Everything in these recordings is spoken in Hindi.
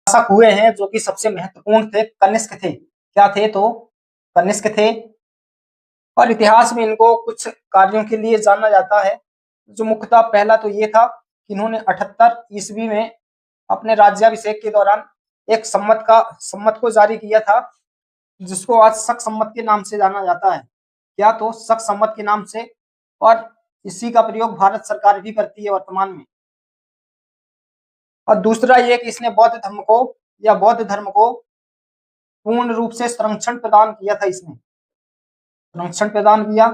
शासक हुए हैं जो कि सबसे महत्वपूर्ण थे, कनिष्क थे। क्या थे? तो कनिष्क थे। और इतिहास में इनको कुछ कार्यों के लिए जाना जाता है। जो मुख्यतः पहला तो ये था कि इन्होंने 78 ईस्वी में अपने राज्याभिषेक के दौरान एक सम्मत को जारी किया था, जिसको आज शक सम्मत के नाम से जाना जाता है। क्या? तो शक सम्मत के नाम से। और इसी का प्रयोग भारत सरकार भी करती है वर्तमान में। और दूसरा ये कि इसने बौद्ध धर्म को पूर्ण रूप से संरक्षण प्रदान किया था। इसने संरक्षण प्रदान किया।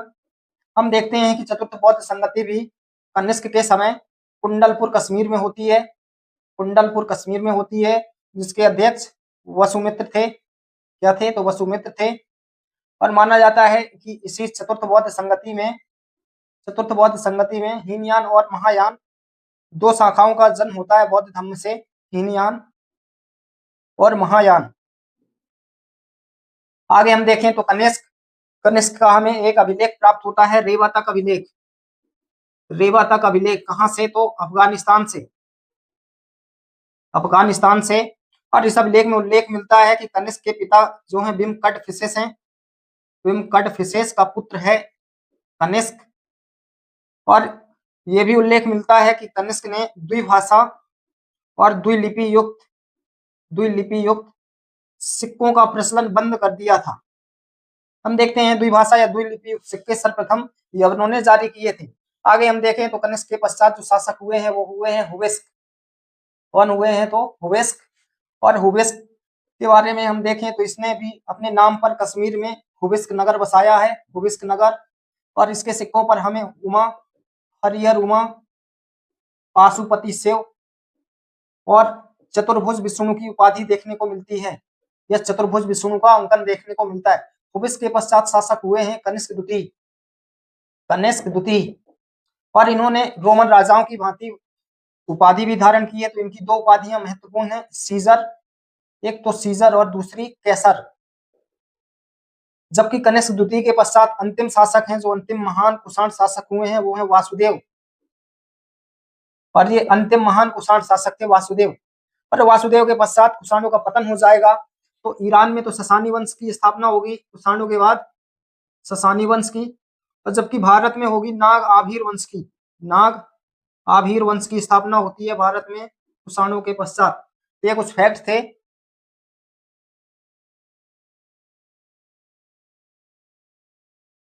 हम देखते हैं कि चतुर्थ बौद्ध संगति भी कनिष्क के समय कुंडलपुर कश्मीर में होती है। कुंडलपुर कश्मीर में होती है, जिसके अध्यक्ष वसुमित्र थे। क्या थे? तो वसुमित्र थे। और माना जाता है कि इसी चतुर्थ बौद्ध संगति में हीनयान और महायान दो शाखाओं का जन्म होता है बौद्ध धर्म से, हीनयान और महायान। आगे हम देखें तो कनिष्क का हमें एक अभिलेख प्राप्त होता है, रेवा तक अभिलेख। रेवा तक अभिलेख कहां से? तो अफगानिस्तान से। अफगानिस्तान से। और इस अभिलेख में उल्लेख मिलता है कि कनिष्क के पिता जो हैं विमकटफिसेस हैं। विमकटफिसेस का पुत्र है कनिष्क। और यह भी उल्लेख मिलता है कि कनिष्क ने द्विभाषा और द्विलिपि युक्त सिक्कों का प्रचलन बंद कर दिया था। हम देखते हैं द्विभाषा या द्विलिपि युक्त सिक्के सर्वप्रथम यवनों ने जारी किए थे। आगे हम देखें तो कनिष्क के पश्चात जो शासक हुए हैं वो हुए हैं हुवेस्क। कौन हुए हैं? तो हुवेस्क। और हुवेस्क के बारे में हम देखें तो इसने भी अपने नाम पर कश्मीर में हुवेस्क नगर बसाया है, हुवेस्क नगर। और इसके सिक्कों पर हमें उमा, हरिहर उमा, पाशुपति शिव और चतुर्भुज विष्णु की उपाधि देखने को मिलती है। यह चतुर्भुज विष्णु का अंकन देखने को मिलता है। हुवेस्क के पश्चात शासक हुए हैं कनिष्क द्वितीय। कनिष्क द्वितीय। और इन्होंने रोमन राजाओं की भांति उपाधि भी धारण की है। तो इनकी दो उपाधियां महत्वपूर्ण हैं, सीजर, एक तो सीजर और दूसरी कैसर। जबकि कनिष्क द्वितीय के पश्चात अंतिम शासक हैं, जो अंतिम महान कुषाण शासक हुए हैं, वो है वासुदेव। और ये अंतिम महान कुषाण शासक थे वासुदेव। और वासुदेव के पश्चात कुषाणों का पतन हो जाएगा। तो ईरान में तो ससानी वंश की स्थापना होगी कुषाणों के बाद, ससानी वंश की। और जबकि भारत में होगी नाग आभीर वंश की। नाग आभीर वंश की स्थापना होती है भारत में कुषाणों के पश्चात। ये कुछ फैक्ट थे